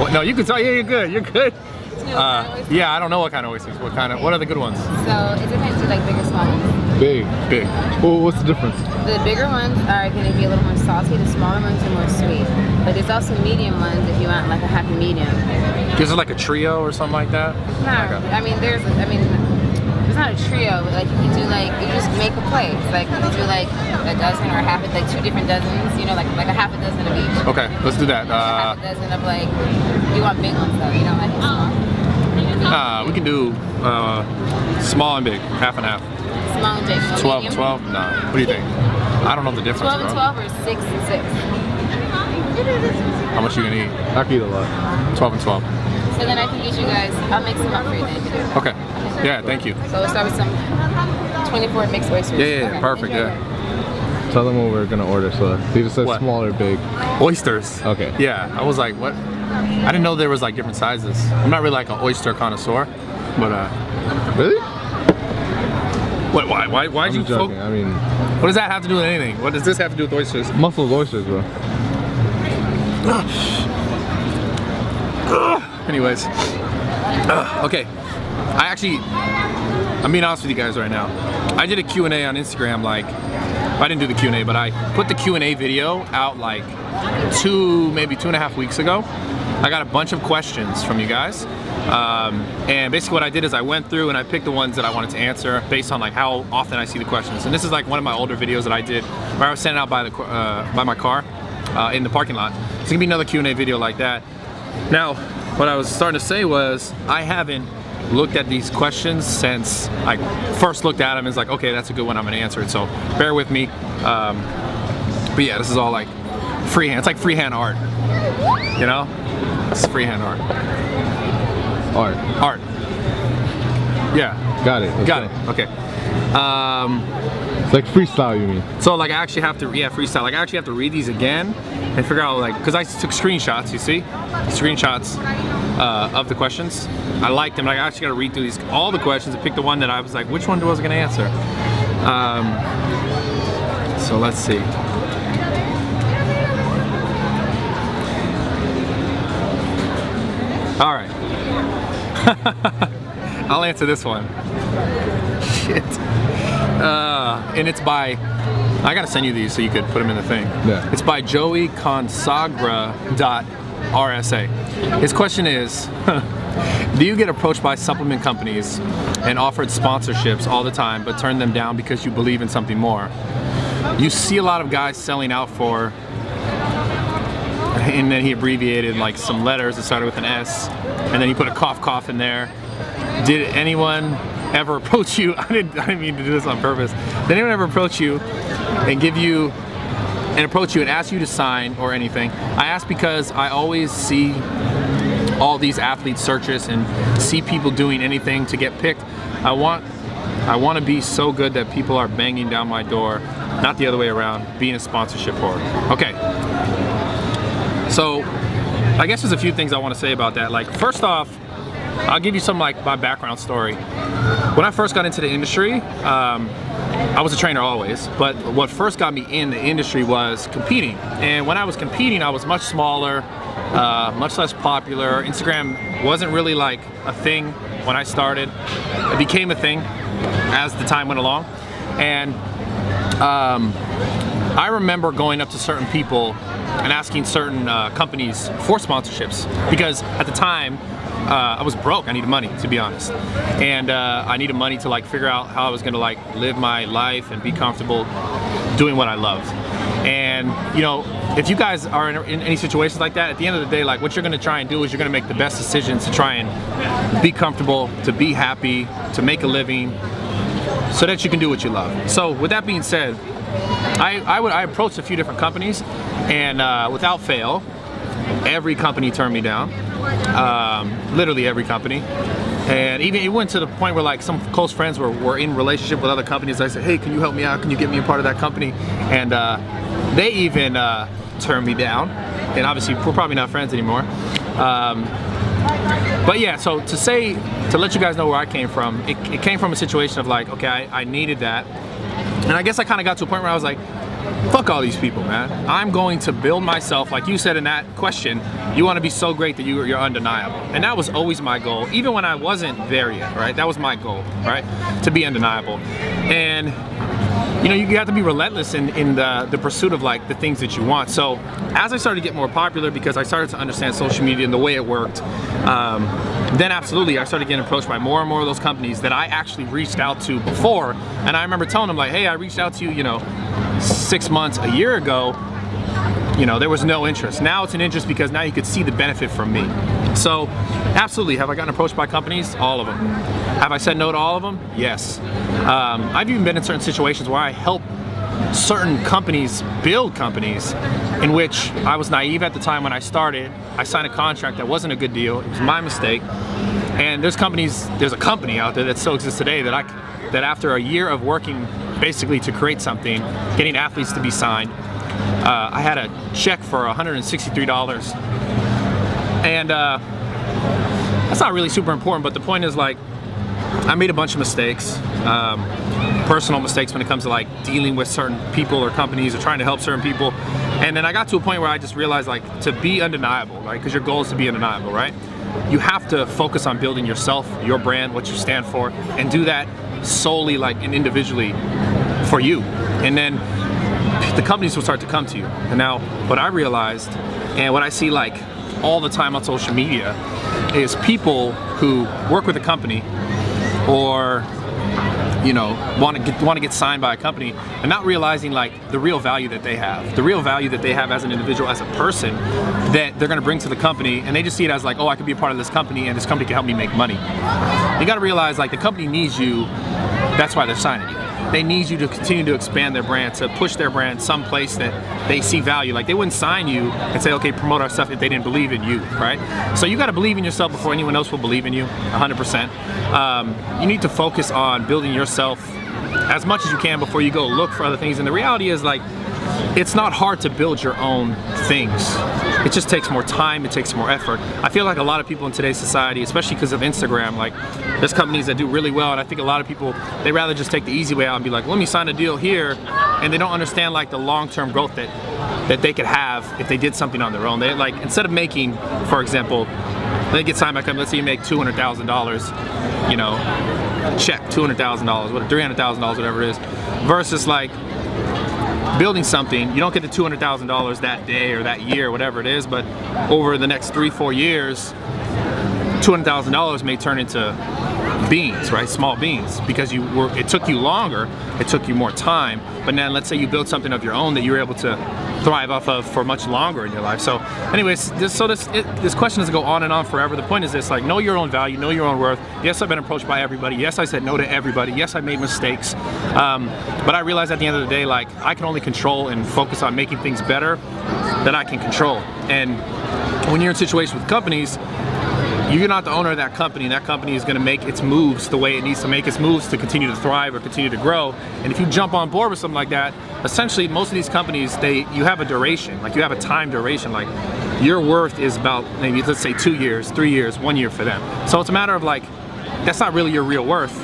What? No, you can tell. Yeah, you're good. You're good. Yeah, I don't know what kind of oysters. What are the good ones? So it depends on like big or small ones. Big. Big. Well, what's the difference? The bigger ones are going to be a little more salty. The smaller ones are more sweet. But there's also medium ones if you want like a happy medium. Is it like a trio or something like that? No, I mean there's not a trio. But like you can do like you just make a plate. Like you can do like a dozen or half, like 2 different dozens. You know, like a half a dozen of each. Okay, let's do that. Half a dozen of like you want big ones though. You don't like small. We can do small and big, half and half. Small and big. 12 and 12? No. What do you think? I don't know the difference. 12 and 12 or 6 and 6. How much you gonna eat? I can eat a lot. 12 and 12. So then I can get you guys, I'll mix them up for you then. Okay. Yeah, thank you. So we'll start with some 24 mixed oysters. Yeah, Okay. perfect, Enjoy yeah. Tell them what we're gonna order. So they just said What? small or big. Oysters. Okay. Yeah, I was like, what? I didn't know there was like different sizes. I'm not really like an oyster connoisseur, but Really? what? Why'd I'm you? just joking. I mean, What does that have to do with anything? What does this have to do with oysters? Muscles oysters, bro. Anyways, okay. I'm being honest with you guys right now. I did a Q&A on Instagram, like, I didn't do the Q&A, but I put the Q&A video out like maybe 2.5 weeks ago. I got a bunch of questions from you guys. And basically what I did is I went through and I picked the ones that I wanted to answer based on like how often I see the questions. And this is like one of my older videos that I did where I was standing out by my car in the parking lot. It's gonna be another Q&A video like that. Now, what I was starting to say was I haven't looked at these questions since I first looked at them and was like, okay, that's a good one, I'm gonna answer it. So bear with me. But yeah, this is all like freehand. It's like freehand art, you know? It's freehand art. Art. Yeah. Got it. Let's Got go. it. Okay. It's like freestyle, you mean? So like I actually have to, freestyle. Like I actually have to read these again and figure out like, cause I took screenshots, you see? Screenshots of the questions. I liked them, but I actually gotta read through these, all the questions and pick the one that I was like, which one was I gonna answer? So let's see. All right. I'll answer this one. Shit. And it's by, I gotta send you these so you could put them in the thing. Yeah. It's by Joey Consagra.rsa. His question is, do you get approached by supplement companies and offered sponsorships all the time but turn them down because you believe in something more? You see a lot of guys selling out for, and then he abbreviated like some letters that started with an S, and then he put a cough in there. Did anyone ever approach you? I didn't mean to do this on purpose. Did anyone ever approach you and approach you and ask you to sign or anything? I ask because I always see all these athlete searches and see people doing anything to get picked. I want to be so good that people are banging down my door, not the other way around, being a sponsorship whore. Okay. So, I guess there's a few things I want to say about that. Like, first off, I'll give you some like my background story. When I first got into the industry, I was a trainer always, but what first got me in the industry was competing. And when I was competing, I was much smaller, much less popular. Instagram wasn't really like a thing when I started. It became a thing as the time went along. And I remember going up to certain people and asking certain companies for sponsorships because at the time I was broke. I needed money, to be honest, and I needed money to like figure out how I was gonna like live my life and be comfortable doing what I loved. And you know, if you guys are in any situations like that, at the end of the day, like what you're gonna try and do is you're gonna make the best decisions to try and be comfortable, to be happy, to make a living, so that you can do what you love. So with that being said, I approached a few different companies, and without fail, every company turned me down. Literally every company. And even it went to the point where like some close friends were in relationship with other companies. I said, hey, can you help me out? Can you get me a part of that company? And they even turned me down. And obviously we're probably not friends anymore. But yeah, so to let you guys know where I came from, it came from a situation of like, okay, I needed that. And I guess I kind of got to a point where I was like, fuck all these people, man. I'm going to build myself, like you said in that question, you want to be so great that you're undeniable. And that was always my goal, even when I wasn't there yet, right? That was my goal, right? To be undeniable. And you know, you have to be relentless in the pursuit of like the things that you want. So as I started to get more popular, because I started to understand social media and the way it worked, then absolutely I started getting approached by more and more of those companies that I actually reached out to before. And I remember telling them like, hey, I reached out to you, you know, 6 months, a year ago. You know, there was no interest. Now it's an interest because now you could see the benefit from me. So absolutely, have I gotten approached by companies? All of them. Have I said no to all of them? Yes. I've even been in certain situations where I help certain companies build companies in which I was naive at the time when I started. I signed a contract that wasn't a good deal. It was my mistake. And there's a company out there that still exists today that after a year of working basically to create something, getting athletes to be signed, I had a check for $163. And that's not really super important, but the point is like, I made a bunch of mistakes, personal mistakes when it comes to like dealing with certain people or companies or trying to help certain people. And then I got to a point where I just realized like to be undeniable, right? Because your goal is to be undeniable, right? You have to focus on building yourself, your brand, what you stand for, and do that solely like and individually for you. And then the companies will start to come to you. And now what I realized and what I see like all the time on social media is people who work with a company or you know want to get signed by a company and not realizing like the real value that they have, the real value that they have as an individual, as a person that they're going to bring to the company, and they just see it as like, oh, I could be a part of this company and this company can help me make money. You got to realize like the company needs you. That's why they're signing you. They need you to continue to expand their brand, to push their brand someplace that they see value. Like they wouldn't sign you and say, okay, promote our stuff if they didn't believe in you, right? So you got to believe in yourself before anyone else will believe in you, 100%. You need to focus on building yourself as much as you can before you go look for other things. And the reality is like, it's not hard to build your own things. It just takes more time, it takes more effort. I feel like a lot of people in today's society, especially because of Instagram, like there's companies that do really well, and I think a lot of people, they rather just take the easy way out and be like, let me sign a deal here, and they don't understand like the long-term growth that they could have if they did something on their own. They like, instead of making, for example, they get signed by a company, let's say you make $200,000, you know, check $200,000, $300,000, whatever it is, versus like building something. You don't get the $200,000 that day or that year, whatever it is, but over the next 3-4 years, $200,000 may turn into beans, right? Small beans, because it took you longer, it took you more time, but then let's say you build something of your own that you were able to thrive off of for much longer in your life. So anyways, this question doesn't go on and on forever. The point is this, like, know your own value, know your own worth. Yes, I've been approached by everybody. Yes, I said no to everybody. Yes, I made mistakes. But I realized at the end of the day, like, I can only control and focus on making things better that I can control. And when you're in situations with companies, you're not the owner of that company, and that company is going to make its moves the way it needs to make its moves to continue to thrive or continue to grow. And if you jump on board with something like that, essentially most of these companies, you have a duration, like you have a time duration, like your worth is about maybe, let's say 2 years, 3 years, 1 year for them. So it's a matter of like, that's not really your real worth,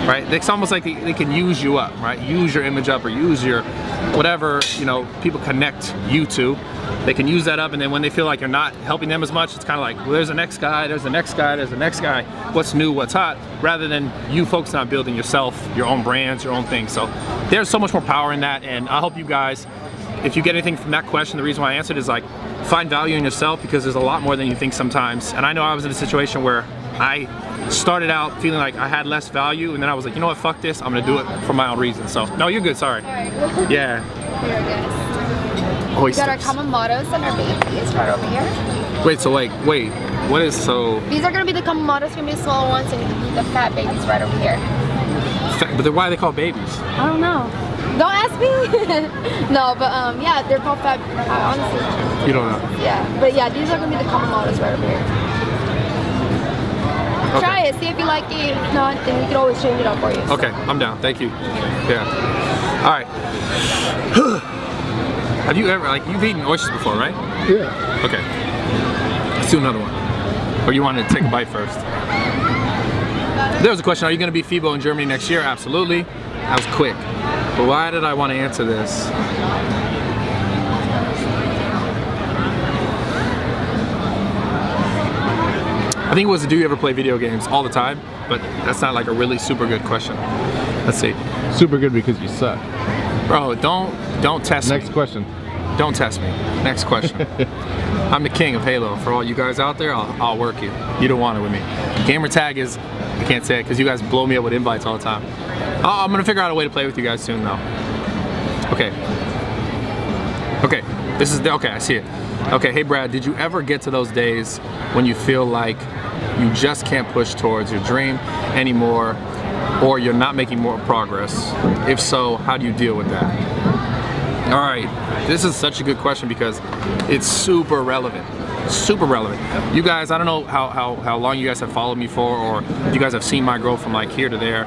right? It's almost like they can use you up, right? Use your image up or use your whatever, you know, people connect you to. They can use that up, and then when they feel like you're not helping them as much, it's kind of like, well, there's the next guy, there's the next guy, there's the next guy. What's new, what's hot, rather than you focusing on building yourself, your own brands, your own things. So there's so much more power in that, and I hope you guys, if you get anything from that question, the reason why I answered is like, find value in yourself, because there's a lot more than you think sometimes. And I know I was in a situation where I started out feeling like I had less value, and then I was like, you know what, fuck this, I'm gonna do it for my own reasons. So, no, you're good, sorry. Yeah. Here, guys. We Oysters. got our common mottos and our babies right over here. Wait, so like, wait, what is so? These are gonna be the common mottos, gonna be the small ones, and the fat babies right over here. But then why are they called babies? I don't know. Don't ask me. No, but yeah, they're called fat. Honestly. You don't know. Yeah, but yeah, these are gonna be the common mottos right over here. Okay. Try it, see if you like it. If not, then we can always change it up for you. Okay, I'm down. Thank you. Yeah. All right. Have you ever, like, you've eaten oysters before, right? Yeah. Okay. Let's do another one. Or you want to take a bite first? There was a question, are you going to be FIBO in Germany next year? Absolutely. That was quick. But why did I want to answer this? I think it was, do you ever play video games all the time? But that's not like a really super good question. Let's see. Super good because you suck. Bro, don't test me. Next question. Don't test me. Next question. I'm the king of Halo. For all you guys out there, I'll work you. You don't want it with me. Gamer tag is, I can't say it because you guys blow me up with invites all the time. I'm gonna figure out a way to play with you guys soon though. Okay. Okay, this is, okay, I see it. Okay, hey Brad, did you ever get to those days when you feel like you just can't push towards your dream anymore, or you're not making more progress? If so, how do you deal with that? All right, this is such a good question because it's super relevant. Super relevant. You guys, I don't know how long you guys have followed me for, or if you guys have seen my growth from like here to there.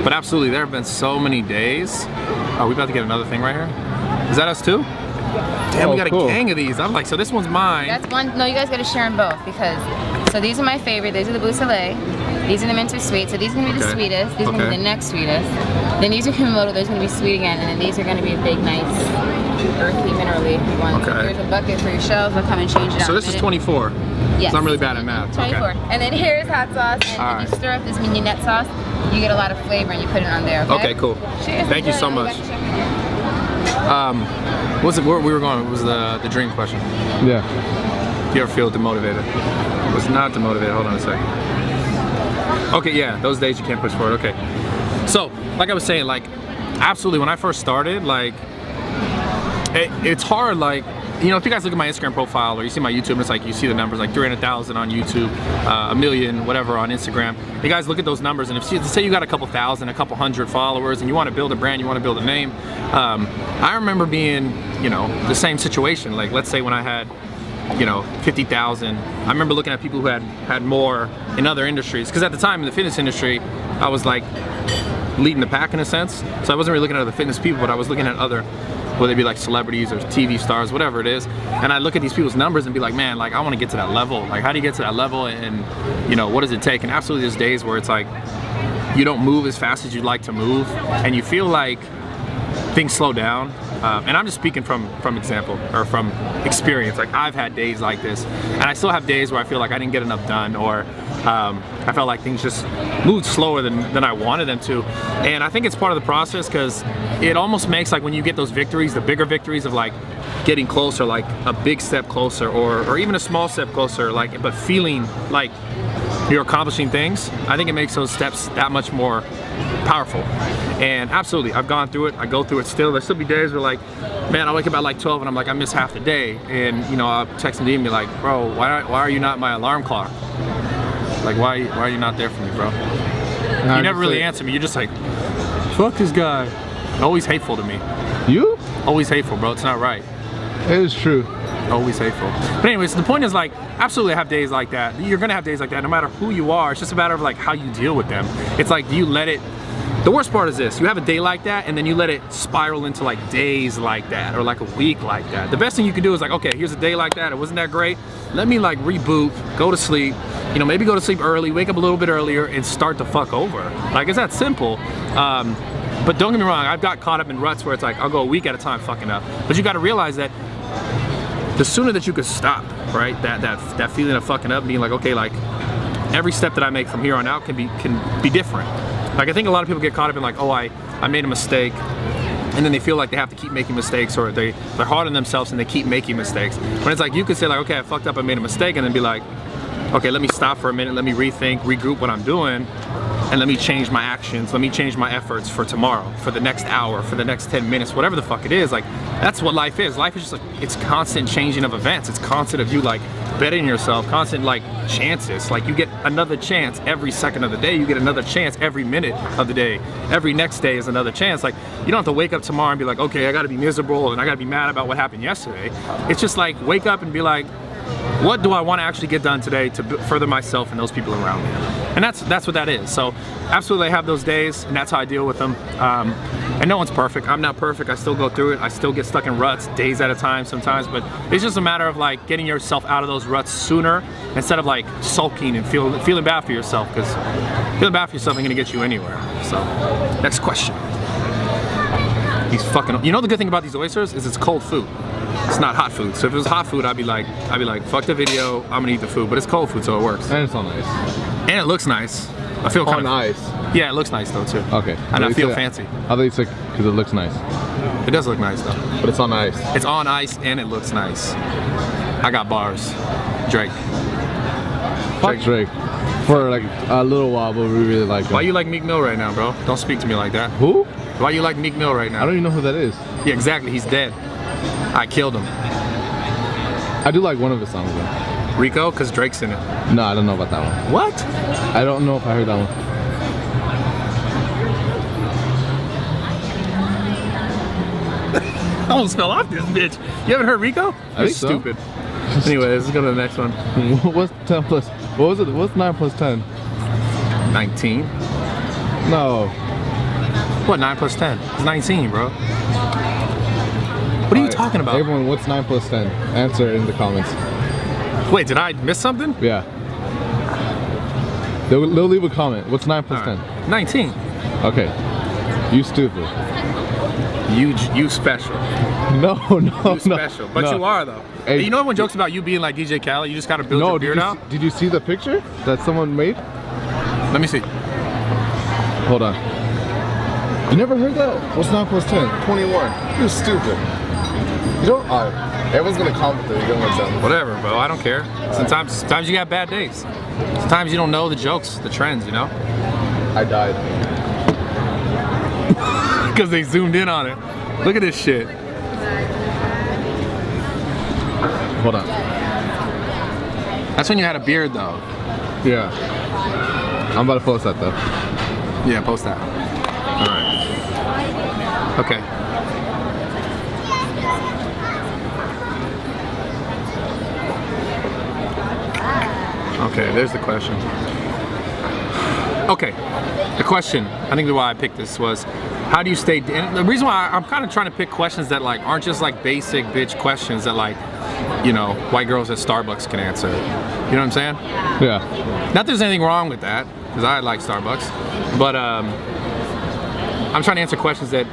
But absolutely, there have been so many days. Are we about to get another thing right here? Is that us too? Damn, we got cool. A gang of these. I'm like, so this one's mine. That's one. No, you guys got to share them both because. So these are my favorite. These are the Blue Soleil. These are the Mint or Sweet. So these are gonna be the sweetest. These are gonna be the next sweetest. Then these are Kumamoto. Those are gonna be sweet again. And then these are gonna be a big, nice, earthy, minerally one. Okay. So here's a bucket for your shelves. I'll come and change it out. So this is 24. Yes. So I'm really bad at math. 24. Okay. And then here's hot sauce. And when you stir up this mignonette sauce, you get a lot of flavor and you put it on there. Okay, cool. Cheers. Thank you so much. What's it? Where we were going? It was the dream question. Yeah. Do you ever feel demotivated? It was not demotivated. Hold on a second. Okay, yeah, those days you can't push forward. Okay. So, like I was saying, like, absolutely, when I first started, like, it's hard, like, you know, if you guys look at my Instagram profile or you see my YouTube, it's like you see the numbers, like 300,000 on YouTube, a million, whatever, on Instagram. You guys look at those numbers, and if you say you got a couple thousand, a couple hundred followers, and you want to build a brand, you want to build a name. I remember being, you know, the same situation. Like, let's say when I had, you know, 50,000. I remember looking at people who had more in other industries, because at the time in the fitness industry, I was like leading the pack in a sense. So I wasn't really looking at other fitness people, but I was looking at other, whether they be like celebrities or TV stars, whatever it is. And I look at these people's numbers and be like, man, like I want to get to that level. Like, how do you get to that level? And you know, what does it take? And absolutely, there's days where it's like you don't move as fast as you'd like to move, and you feel like things slow down. And I'm just speaking from example or from experience. Like, I've had days like this, and I still have days where I feel like I didn't get enough done, or I felt like things just moved slower than I wanted them to. And I think it's part of the process, because it almost makes, like, when you get those victories, the bigger victories of like getting closer, like a big step closer, or even a small step closer, like, but feeling like you're accomplishing things, I think it makes those steps that much more powerful. And absolutely, I've gone through it, I go through it still. There'll still be days where, like, man, I wake up at like 12 and I'm like, I miss half the day. And you know, I'll text him and be like, bro, why are you not my alarm clock? Like, why are you not there for me, bro? You never really answer me. You're just like, fuck this guy. Always hateful to me. You? Always hateful, bro. It's not right. It is true. Always hateful. But anyways, the point is, like, absolutely have days like that. You're gonna have days like that no matter who you are. It's just a matter of like how you deal with them. It's like, do you let it, the worst part is this, you have a day like that and then you let it spiral into like days like that, or like a week like that. The best thing you can do is like, okay, here's a day like that, it wasn't that great, let me like reboot, go to sleep, you know, maybe go to sleep early, wake up a little bit earlier, and start to fuck over. Like, it's that simple. But don't get me wrong, I've got caught up in ruts where it's like, I'll go a week at a time fucking up. But you gotta realize that the sooner that you could stop, right, that feeling of fucking up, being like, okay, like, every step that I make from here on out can be different. Like, I think a lot of people get caught up in like, oh, I made a mistake, and then they feel like they have to keep making mistakes, or they're hard on themselves and they keep making mistakes. When it's like, you could say like, okay, I fucked up, I made a mistake, and then be like, okay, let me stop for a minute, let me rethink, regroup what I'm doing, and let me change my actions, let me change my efforts for tomorrow, for the next hour, for the next 10 minutes, whatever the fuck it is. Like, that's what life is. Life is just like, it's constant changing of events. It's constant of you like betting yourself, constant like chances. Like, you get another chance every second of the day, you get another chance every minute of the day. Every next day is another chance. Like, you don't have to wake up tomorrow and be like, okay, I gotta be miserable and I gotta be mad about what happened yesterday. It's just like, wake up and be like, what do I want to actually get done today to further myself and those people around me? And that's what that is. So absolutely, I have those days, and that's how I deal with them. And no one's perfect. I'm not perfect. I still go through it. I still get stuck in ruts days at a time sometimes, but it's just a matter of like getting yourself out of those ruts sooner, instead of like sulking and feeling bad for yourself, because feeling bad for yourself ain't gonna get you anywhere. So next question. He's fucking. You know the good thing about these oysters is it's cold food. It's not hot food. So if it was hot food, I'd be like, fuck the video. I'm gonna eat the food. But it's cold food, so it works. And it's all nice. And it looks nice. I feel kind of nice. Yeah, it looks nice though too. Okay. And I feel fancy. I think it's like because it looks nice. It does look nice though. But it's on ice. It's on ice and it looks nice. I got bars. Drake. Fuck Drake. For like a little while, but we really like him. Why you like Meek Mill right now, bro? Don't speak to me like that. Who? Why you like Meek Mill right now? I don't even know who that is. Yeah, exactly. He's dead. I killed him. I do like one of his songs though. Rico, because Drake's in it. No, I don't know about that one. What? I don't know if I heard that one. I almost fell off this bitch. You haven't heard Rico? I think so. Stupid. Anyway, let's go to the next one. What's 10 plus? What was it? What's 9 plus 10? 19. No. What, 9 plus 10? It's 19, bro. What are you talking about? Everyone, what's 9 plus 10? Answer in the comments. Wait, did I miss something? Yeah. They'll leave a comment. What's 9 plus 10? 19. Okay. You stupid. You special. No. You special. But you are though. Hey, you know everyone jokes about you being like DJ Khaled? You just gotta build your beard out? Did you see the picture that someone made? Let me see. Hold on. You never heard that? What's 9 plus 10? 21. You're stupid. You don't. Everyone's gonna comment that you don't like that. Whatever, bro. I don't care. Sometimes you got bad days. Sometimes you don't know the jokes, the trends, you know? I died. Because they zoomed in on it. Look at this shit. Hold on. That's when you had a beard, though. Yeah. I'm about to post that though. Yeah, post that. All right. Okay. Okay, there's the question. Okay, the question, I think why I picked this was, how do you stay, and the reason why I'm kind of trying to pick questions that like aren't just like basic bitch questions that like, you know, white girls at Starbucks can answer. You know what I'm saying? Yeah. Not that there's anything wrong with that, because I like Starbucks, but I'm trying to answer questions that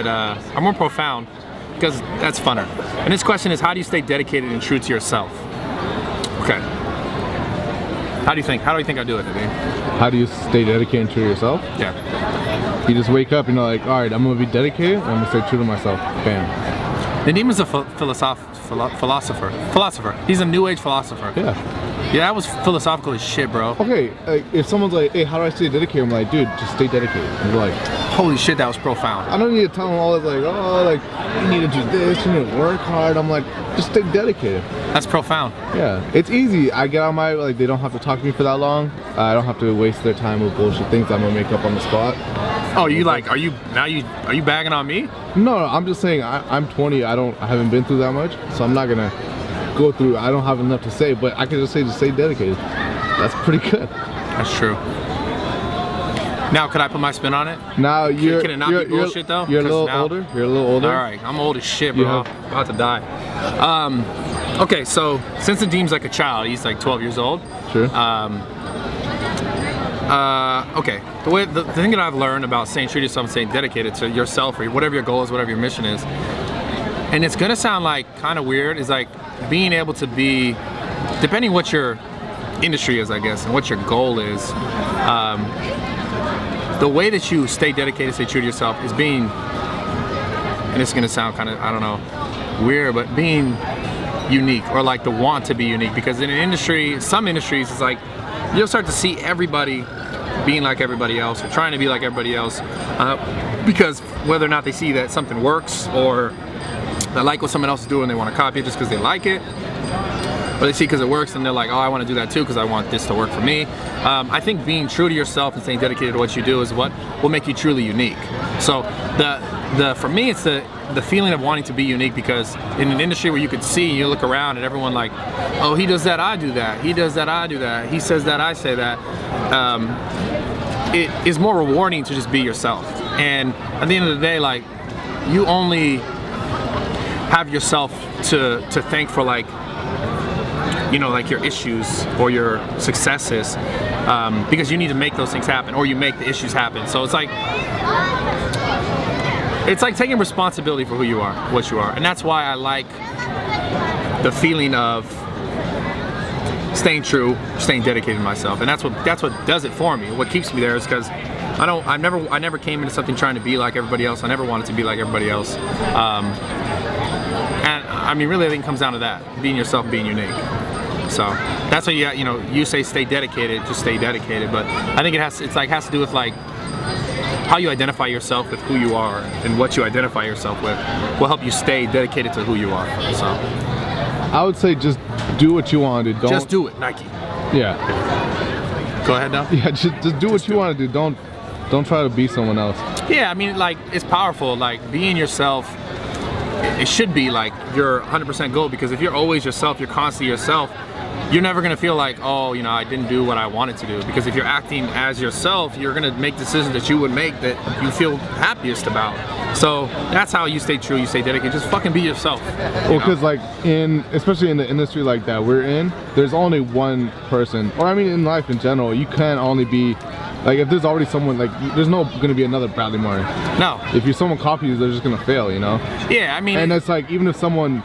are more profound, because that's funner. And this question is, how do you stay dedicated and true to yourself? Okay. How do you think I do it, Nadeem? How do you stay dedicated to yourself? Yeah. You just wake up and you're like, all right, I'm gonna be dedicated and I'm gonna stay true to myself. Bam. Nadeem is a philosopher. He's a new age philosopher. Yeah. Yeah, that was philosophical as shit, bro. Okay, like, if someone's like, hey, how do I stay dedicated? I'm like, dude, just stay dedicated. And you're like, holy shit, that was profound. I don't need to tell them all this, like, oh, like, you need to do this, you need to work hard. I'm like, just stay dedicated. That's profound. Yeah, it's easy. I get on my, like, they don't have to talk to me for that long. I don't have to waste their time with bullshit things I'm gonna make up on the spot. Oh, you like, are you bagging on me? No, I'm just saying, I'm 20, I haven't been through that much, so I'm not gonna go through, I don't have enough to say, but I can just say, stay dedicated. That's pretty good. That's true. Now, could I put my spin on it? Now you're, can it not be bullshit though? You're a little older. You're a little older. All right, I'm old as shit, bro. I'm about to die. Okay, so since Nadeem's like a child, he's like 12 years old. Sure. Okay, the thing that I've learned about staying true to yourself and staying dedicated to yourself or whatever your goal is, whatever your mission is, and it's gonna sound like kind of weird, is like being able to be, depending what your industry is, I guess, and what your goal is, the way that you stay dedicated, stay true to yourself is being, and it's gonna sound kind of, I don't know, weird, but being unique, or like the want to be unique, because in an industry, some industries, it's like, you'll start to see everybody being like everybody else, or trying to be like everybody else, because whether or not they see that something works, or they like what someone else is doing, they want to copy it just because they like it, or they see because it works and they're like, oh, I want to do that too because I want this to work for me. I think being true to yourself and staying dedicated to what you do is what will make you truly unique. So for me, it's the feeling of wanting to be unique, because in an industry where you could see, you look around and everyone like, oh, he does that, I do that. He does that, I do that. He says that, I say that. It is more rewarding to just be yourself. And at the end of the day, like, you only have yourself to thank for, like, you know, like your issues or your successes, because you need to make those things happen, or you make the issues happen. So it's like, it's like taking responsibility for who you are, what you are, and that's why I like the feeling of staying true, staying dedicated to myself, and that's what does it for me. What keeps me there is because I never came into something trying to be like everybody else. I never wanted to be like everybody else, and I mean, really, I think it comes down to that: being yourself, being unique. So that's what you say stay dedicated, just stay dedicated. But I think it has to do with like how you identify yourself with who you are, and what you identify yourself with will help you stay dedicated to who you are. So I would say just do what you want to do. Just do it, Nike. Yeah. Go ahead now. Yeah, just do what you want to do. Don't try to be someone else. Yeah, I mean, like, it's powerful. Like, being yourself, it should be like your 100% goal, because if you're always yourself, you're constantly yourself, you're never gonna feel like, oh, I didn't do what I wanted to do. Because if you're acting as yourself, you're gonna make decisions that you would make that you feel happiest about. So that's how you stay true, you stay dedicated. Just fucking be yourself. Well, because like especially in the industry like that we're in, there's only one person, or I mean in life in general, you can't only be like, if there's already someone, like, there's no gonna be another Bradley Martyn. No. If someone copies, they're just gonna fail, Yeah, I mean. And it's like, even if someone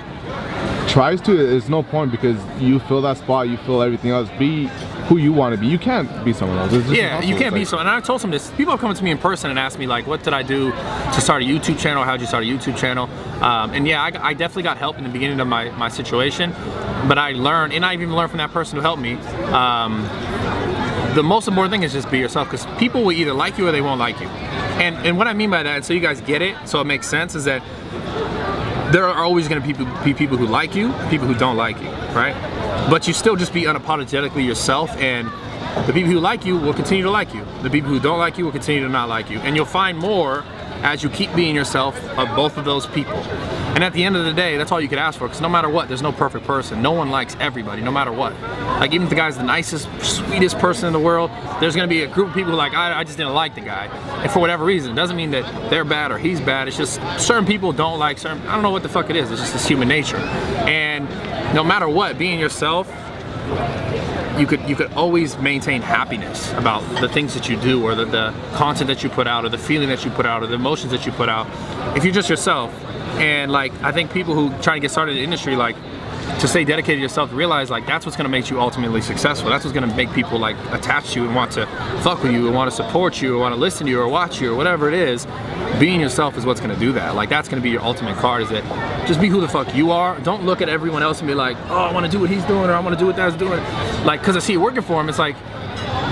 tries to, it's no point, because you fill that spot, you fill everything else. Be who you want to be. You can't be someone else. It's just yeah, you can't be someone. And I told them this. People have come to me in person and asked me, like, what did I do to start a YouTube channel? How'd you start a YouTube channel? And yeah, I definitely got help in the beginning of my situation, but I learned, and I even learned from that person who helped me. The most important thing is just be yourself, because people will either like you or they won't like you. And what I mean by that, and so you guys get it, so it makes sense, is that there are always going to be people who like you, people who don't like you, right? But you still just be unapologetically yourself, and the people who like you will continue to like you. The people who don't like you will continue to not like you. And you'll find more as you keep being yourself of both of those people. And at the end of the day, that's all you could ask for, because no matter what, there's no perfect person. No one likes everybody, no matter what. Like, even if the guy's the nicest, sweetest person in the world, there's gonna be a group of people who like, I just didn't like the guy. And for whatever reason, it doesn't mean that they're bad or he's bad. It's just certain people don't like certain, I don't know what the fuck it is. It's just this human nature. And no matter what, being yourself, you could always maintain happiness about the things that you do, or the content that you put out, or the feeling that you put out, or the emotions that you put out, if you're just yourself. And like, I think people who try to get started in the industry, like, to stay dedicated to yourself, to realize like that's what's gonna make you ultimately successful. That's what's gonna make people like attach to you and want to fuck with you, and want to support you, or want to listen to you, or watch you, or whatever it is. Being yourself is what's gonna do that. Like, that's gonna be your ultimate card, is that just be who the fuck you are. Don't look at everyone else and be like, oh, I want to do what he's doing, or I want to do what that's doing. Like, because I see it working for him. It's like,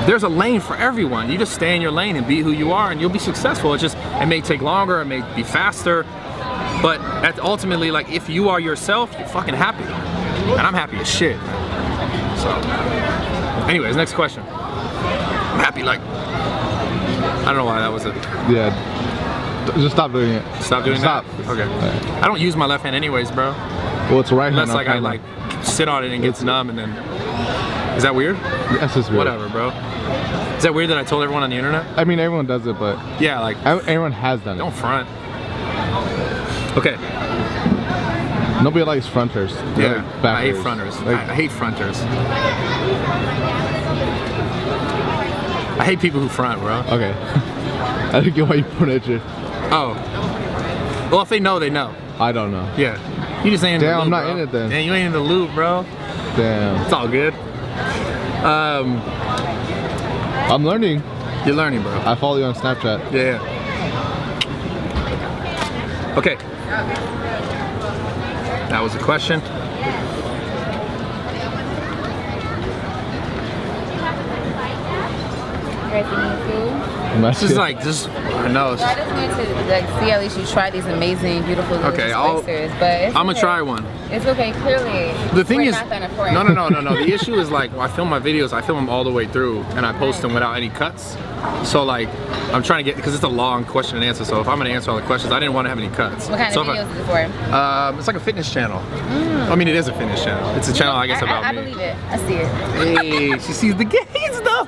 there's a lane for everyone. You just stay in your lane and be who you are, and you'll be successful. It may take longer, it may be faster, but ultimately, like, if you are yourself, you're fucking happy. And I'm happy as shit. So, anyways, next question. I'm happy, like, I don't know why that was it. Yeah, just stop doing it. Stop doing Stop. that? Okay. I don't use my left hand anyways, bro. Well, it's right hand. Unless like I like sit on it and it gets numb, and then, is that weird? Yes, it's weird. Whatever, bro. Is that weird that I told everyone on the internet? I mean, everyone does it, but yeah, like, everyone has done it. Don't front. Okay. Nobody likes fronters. Yeah, like I hate fronters. Like, I hate fronters. I hate people who front, bro. Okay. I didn't get why you put it here. Oh. Well, if they know, they know. I don't know. Yeah. You just ain't in the loop, I'm not bro. in it then. Damn, you ain't in the loop, bro. Damn. It's all good. I'm learning. You're learning, bro. I follow you on Snapchat. Yeah. Okay. That was a question. This is like, just, I know. So I just wanted to like see, at least you try these amazing, beautiful delicious oysters, but it's I'm gonna okay. try one. It's okay, clearly. The thing is, not that important. no. The issue is like, when I film my videos, I film them all the way through, and I post them without any cuts. So like, I'm trying to get, because it's a long question and answer, so if I'm gonna answer all the questions, I didn't want to have any cuts. What kind of videos is it for? It's like a fitness channel. I mean, it is a fitness channel. It's a channel, I guess, about I me. believe it. I see it. Hey, she sees the gains though.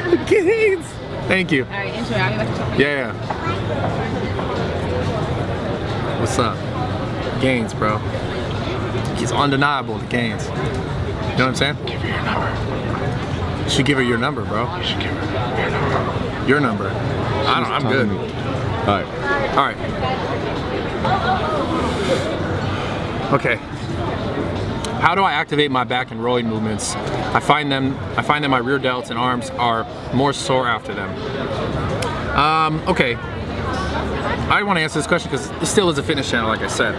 The gains. Thank you. All right, intro. I'll be back to talk. Yeah. What's up? Gains, bro. It's undeniable, the gains. You know what I'm saying? Give her your number. You should give her your number, bro. You should give her your number. Your number. I'm good. All right. All right. Okay. How do I activate my back and rowing movements? I find that my rear delts and arms are more sore after them. Okay. I want to answer this question because this still is a fitness channel, like I said.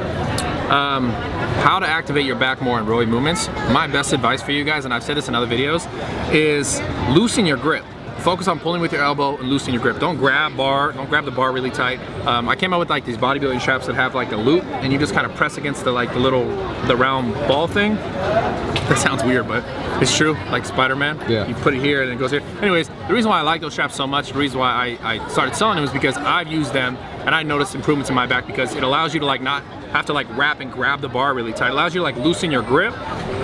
How to activate your back more in rowing movements. My best advice for you guys, and I've said this in other videos, is loosen your grip. Focus on pulling with your elbow and loosen your grip. Don't grab the bar really tight. I came out with like these bodybuilding straps that have like a loop, and you just kind of press against the round ball thing. That sounds weird, but it's true, like Spider-Man. Yeah. You put it here and it goes here. Anyways, the reason why I like those straps so much, the reason why I started selling them is because I've used them and I noticed improvements in my back because it allows you to like not have to like wrap and grab the bar really tight. It allows you to like loosen your grip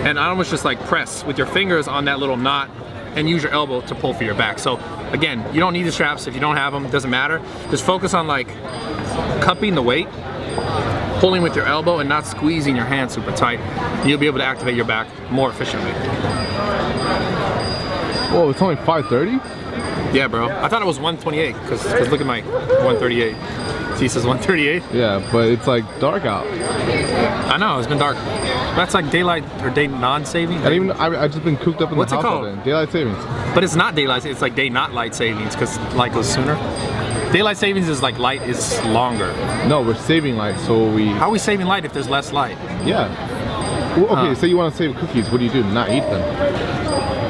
and almost just like press with your fingers on that little knot and use your elbow to pull for your back. So again, you don't need the straps if you don't have them, it doesn't matter. Just focus on like cupping the weight, pulling with your elbow and not squeezing your hand super tight. And you'll be able to activate your back more efficiently. Whoa, it's only 5:30? Yeah, bro. I thought it was 128 because look at my 138. See, it says 138. Yeah, but it's like dark out. I know, it's been dark. That's like daylight or day non-saving. I just been cooped up in What's the it house called? all day. Daylight savings. But it's not daylight, it's like day not light savings because light goes sooner. Daylight savings is like light is longer. No, we're saving light, so we... How are we saving light if there's less light? Yeah. Well, okay, say you want to save cookies, what do you do? Not eat them.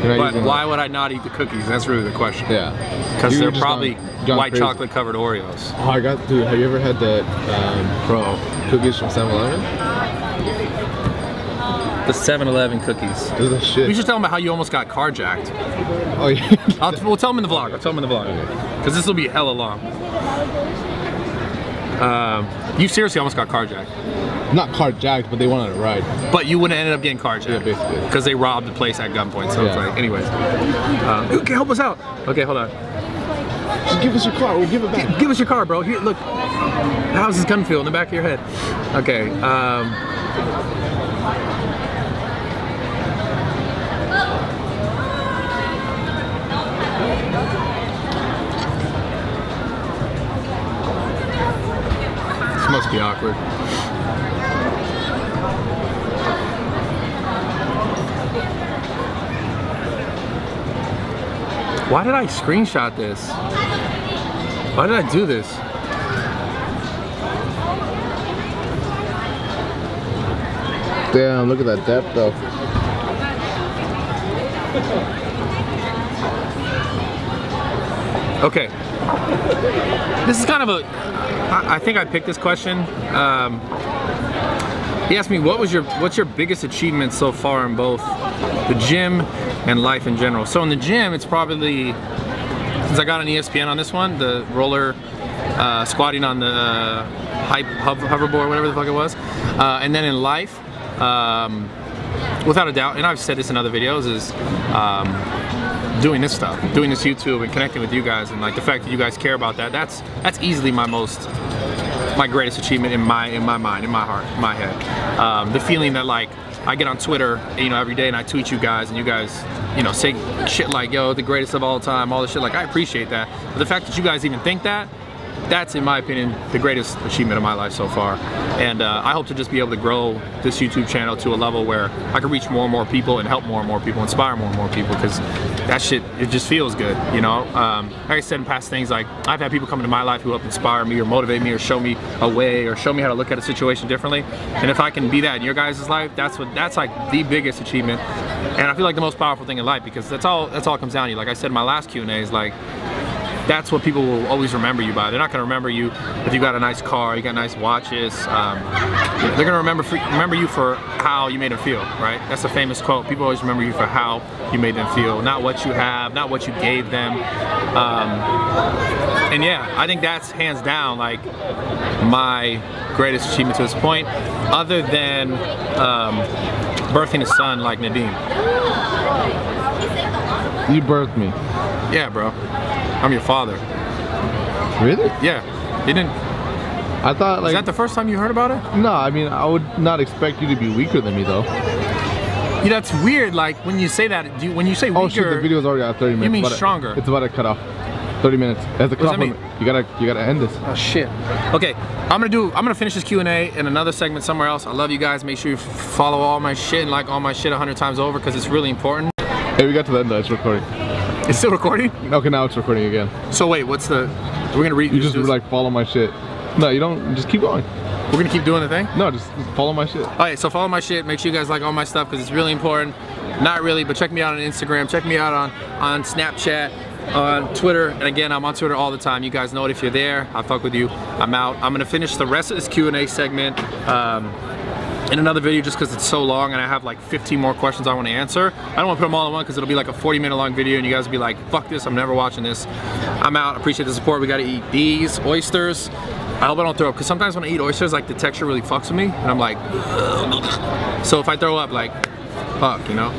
You're not But why would I not eat the cookies? That's really the question. Yeah. Because they're just probably gone white crazy. chocolate covered Oreos. Oh, dude, have you ever had the cookies from 7-Eleven? The 7-Eleven cookies. Those are the shit. We should tell them about how you almost got carjacked. Oh, yeah. We'll tell them in the vlog. I'll tell them in the vlog. Because this will be hella long. You seriously almost got carjacked. Not carjacked, but they wanted a ride. But you wouldn't have ended up getting carjacked. Yeah, basically. Because they robbed the place at gunpoint. So it's Yeah. like, anyways. Okay, help us out. Okay, hold on. Just give us your car, we'll give it back. Give us your car, bro. Here, look. How's this gun feel in the back of your head? Okay. This must be awkward. Why did I screenshot this? Why did I do this? Damn, look at that depth though. Okay. This is kind of a, I think I picked this question. He asked me, what's your biggest achievement so far in both the gym and life in general? So in the gym, it's probably, since I got an ESPN on this one, the roller squatting on the hoverboard, whatever the fuck it was. And then in life, without a doubt, and I've said this in other videos, is doing this stuff, doing this YouTube and connecting with you guys, and like the fact that you guys care about that, that's easily my greatest achievement in my mind, in my heart, in my head. The feeling that like I get on Twitter, you know, every day and I tweet you guys and you guys, you know, say shit like, yo, the greatest of all time, all this shit, like I appreciate that. But the fact that you guys even think that, that's in my opinion the greatest achievement of my life so far. And I hope to just be able to grow this YouTube channel to a level where I can reach more and more people and help more and more people, inspire more and more people, because that shit, it just feels good, you know? Like I said in past things, like I've had people come into my life who help inspire me or motivate me or show me a way or show me how to look at a situation differently. And if I can be that in your guys' life, that's like the biggest achievement. And I feel like the most powerful thing in life, because that's all it comes down to. Like I said in my last Q&A, is like, that's what people will always remember you by. They're not gonna remember you if you got a nice car, you got nice watches. They're gonna remember you for how you made them feel, right? That's a famous quote. People always remember you for how you made them feel, not what you have, not what you gave them. And yeah, I think that's hands down like my greatest achievement to this point, other than birthing a son like Nadim. You birthed me. Yeah, bro. I'm your father. Really? Yeah. You didn't. I thought like. Is that the first time you heard about it? No, I mean I would not expect you to be weaker than me though. Yeah, that's weird. Like when you say that, when you say weaker, oh shit, the video's already at 30 minutes. You mean it's stronger? It's about to cut off. 30 minutes. As a does that mean? compliment. You gotta end this. Oh shit. Okay, I'm gonna finish this Q&A in another segment somewhere else. I love you guys. Make sure you follow all my shit and like all my shit 100 times over because it's really important. Hey, we got to the end though. It's recording. It's still recording? Okay, now it's recording again. So wait, what's the? We're gonna read. You just like follow my shit. No, you don't. Just keep going. We're gonna keep doing the thing? No, just follow my shit. Alright, so follow my shit. Make sure you guys like all my stuff because it's really important. Not really, but check me out on Instagram. Check me out on Snapchat, on Twitter. And again, I'm on Twitter all the time. You guys know it if you're there. I fuck with you. I'm out. I'm gonna finish the rest of this Q&A segment in another video just because it's so long and I have like 15 more questions I want to answer. I don't want to put them all in one because it'll be like a 40-minute long video and you guys will be like, fuck this, I'm never watching this. I'm out. Appreciate the support. We gotta eat these oysters. I hope I don't throw up because sometimes when I eat oysters, like the texture really fucks with me and I'm like, ugh. So if I throw up, like, fuck, you know?